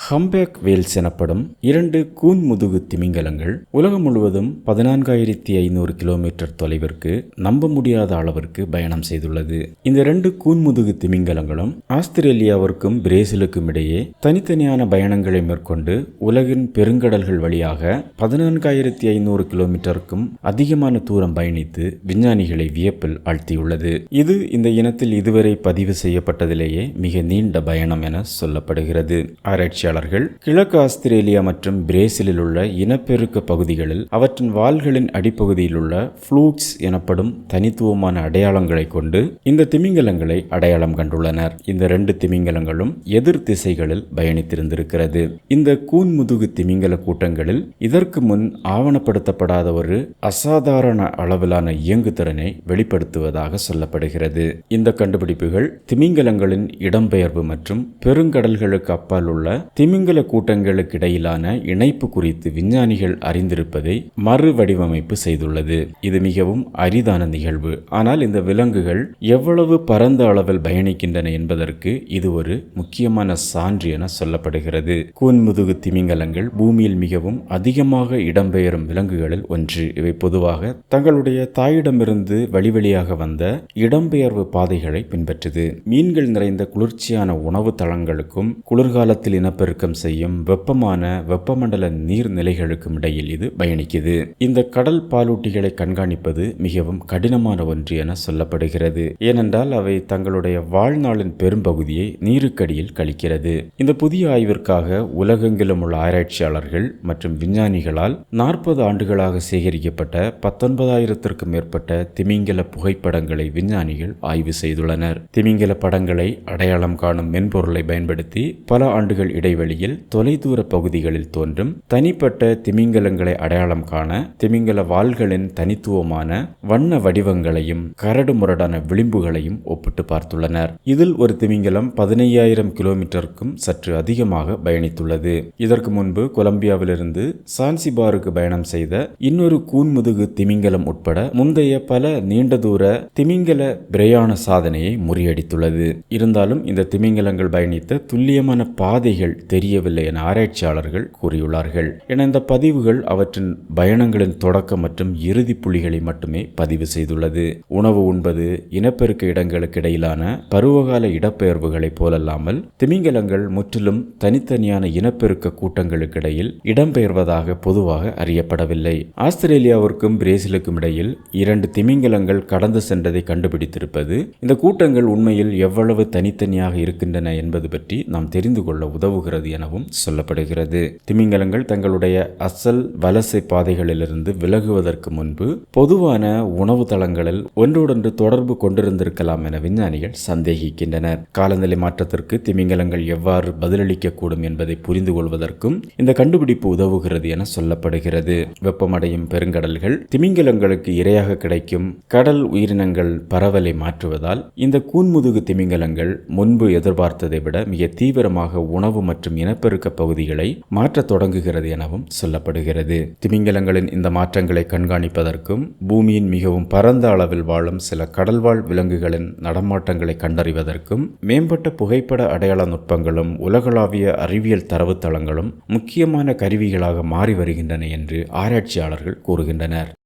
Humpback Wales எனப்படும் 2 கூன் முதுகு திமிங்கலங்கள் உலகம் முழுவதும் 14,500 கிலோமீட்டர் தொலைவிற்கு நம்ப முடியாத அளவிற்கு பயணம் செய்துள்ளது. இந்த 2 கூன் முதுகு திமிங்கலங்களும் ஆஸ்திரேலியாவிற்கும் பிரேசிலுக்கும் இடையே தனித்தனியான பயணங்களை மேற்கொண்டு உலகின் பெருங்கடல்கள் வழியாக 14,500 கிலோமீட்டருக்கும் அதிகமான தூரம் பயணித்து விஞ்ஞானிகளை வியப்பில் ஆழ்த்தியுள்ளது. இது இந்த இனத்தில் இதுவரை பதிவு செய்யப்பட்டதிலேயே மிக நீண்ட பயணம் என சொல்லப்படுகிறது. ஆராய்ச்சியாளர்கள் கிழக்கு ஆஸ்திரேலியா மற்றும் பிரேசிலில் உள்ள இனப்பெருக்க பகுதிகளில் அவற்றின் வால்களின் அடிப்பகுதியில் உள்ள ஃப்ளூக்ஸ் எனப்படும் தனித்துவமான அடையாளங்களை கொண்டு இந்த திமிங்கலங்களை அடையாளம் கண்டுள்ளனர். இந்த 2 திமிங்கலங்களும் எதிர் திசைகளில் பயணித்திருந்திருக்கிறது. இந்த கூன் முதுகு திமிங்கல கூட்டங்களில் இதற்கு முன் ஆவணப்படுத்தப்படாத ஒரு அசாதாரண அளவிலான இயங்குதிறனை வெளிப்படுத்துவதாக சொல்லப்படுகிறது. இந்த கண்டுபிடிப்புகள் திமிங்கலங்களின் இடம்பெயர்வு மற்றும் பெருங்கடல்களுக்கு அப்பால் உள்ள திமிங்கல கூட்டங்களுக்கு இடையிலான இணைப்பு குறித்து விஞ்ஞானிகள் அறிந்திருப்பதை மறு வடிவமைப்பு செய்துள்ளது. இது மிகவும் அரிதான நிகழ்வு. ஆனால் இந்த விலங்குகள் எவ்வளவு பரந்த அளவில் பயணிக்கின்றன என்பதற்கு இது ஒரு முக்கியமான சான்று என சொல்லப்படுகிறது. கூன்முதுகு திமிங்கலங்கள் பூமியில் மிகவும் அதிகமாக இடம்பெயரும் விலங்குகளில் ஒன்று. இவை பொதுவாக தங்களுடைய தாயிடமிருந்து வழிவழியாக வந்த இடம்பெயர்வு பாதைகளை பின்பற்றுது. மீன்கள் நிறைந்த குளிர்ச்சியான உணவு தளங்களுக்கும் குளிர்காலத்தில் இனப்பெருக்கம் செய்யும் வெப்பமான வெப்பமண்டல நீர்நிலைகளுக்கும் இடையில் இது பயணிக்குது. இந்த கடல் பாலூட்டிகளை கண்காணிப்பது மிகவும் கடினமான ஒன்று என சொல்லப்படுகிறது. ஏனென்றால் அவை தங்களுடைய வாழ்நாளின் பெரும்பகுதியை நீருக்கடியில் கழிக்கிறது. இந்த புதிய ஆய்விற்காக உலகெங்கிலும் உள்ள ஆராய்ச்சியாளர்கள் மற்றும் விஞ்ஞானிகளால் 40 ஆண்டுகளாக சேகரிக்கப்பட்ட 19,000க்கும் மேற்பட்ட திமிங்கல புகைப்படங்களை விஞ்ஞானிகள் ஆய்வு செய்துள்ளனர். திமிங்கல படங்களை அடையாளம் காணும் மென்பொருளை பயன்படுத்தி பல ஆண்டுகள் இடைவெளியில் தொலைதூர பகுதிகளில் தோன்றும் தனிப்பட்ட திமிங்கலங்களை அடையாளம் காண திமிங்கல வால்களின் தனித்துவமான வண்ண வடிவங்களையும் கரடு முரடான விளிம்புகளையும் ஒப்பிட்டு பார்த்துள்ளனர். இதில் ஒரு திமிங்கலம் 15,000 கிலோமீட்டருக்கும் சற்று அதிகமாக பயணித்துள்ளது. இதற்கு முன்பு கொலம்பியாவிலிருந்து சான்சிபாருக்கு பயணம் செய்த இன்னொரு கூன்முதுகு திமிங்கலம் உட்பட முந்தைய பல நீண்ட தூர திமிங்கல பிரயாண சாதனையை முறியடித்துள்ளது. இருந்தாலும் இந்த திமிங்கலங்கள் பயணித்த துல்லியமான பாதைகள் தெரியவில்லை என ஆராய்ச்சியாளர்கள் கூறியுள்ளார்கள். என இந்த பதிவுகள் அவற்றின் பயணங்களின் தொடக்கம் மற்றும் இறுதி புள்ளிகளை மட்டுமே பதிவு செய்துள்ளது. உணவு உண்பது இனப்பெருக்க இடங்களுக்கு இடையிலான பருவகால இடப்பெயர்வுகளைப் போலல்லாமல் திமிங்கலங்கள் முற்றிலும் தனித்தனியான இனப்பெருக்க கூட்டங்களுக்கு இடையில் இடம்பெயர்வதாக பொதுவாக அறியப்படவில்லை. ஆஸ்திரேலியாவிற்கும் பிரேசிலுக்கும் இடையில் 2 திமிங்கலங்கள் கடந்து சென்றதை கண்டுபிடித்திருப்பது இந்த கூட்டங்கள் உண்மையில் எவ்வளவு தனித்தனியாக இருக்கின்றன என்பது பற்றி நாம் தெரிந்து கொள்ள உதவுகிறது எனவும் சொல்லப்படுகிறது. திமிங்கலங்கள் தங்களுடைய அசல் வலசை பாதைகளிலிருந்து விலகுவதற்கு முன்பு பொதுவான உணவு தளங்களில் ஒன்றோடொன்று தொடர்பு கொண்டிருந்திருக்கலாம் என விஞ்ஞானிகள் சந்தேகிக்கின்றனர். காலநிலை மாற்றத்திற்கு திமிங்கலங்கள் எவ்வாறு பதிலளிக்கக்கூடும் என்பதை புரிந்து கொள்வதற்கும் இந்த கண்டுபிடிப்பு உதவுகிறது என சொல்லப்படுகிறது. வெப்பமடையும் பெருங்கடல்கள் திமிங்கலங்களுக்கு இரையாக கிடைக்கும் கடல் உயிரினங்கள் பரவலை மாற்றுவதால் இந்த கூன்முதுகு திமிங்கலங்கள் முன்பு எதிர்பார்த்ததை விட மிக தீவிரமாக உணவு மற்றும் இனப்பெருக்க பகுதிகளை மாற்றத் தொடங்குகிறது எனவும் சொல்லப்படுகிறது. திமிங்கலங்களின் இந்த மாற்றங்களை கண்காணிப்பதற்கும் பூமியின் மிகவும் பரந்த அளவில் வாழும் சில கடல்வாழ் விலங்குகளின் நடமாட்டங்களை கண்டறிவதற்கும் மேம்பட்ட புகைப்பட அடையாள நுட்பங்களும் உலகளாவிய அறிவியல் தரவுத்தளங்களும் முக்கியமான கருவிகளாக மாறி வருகின்றன என்று ஆராய்ச்சியாளர்கள் கூறுகின்றனர்.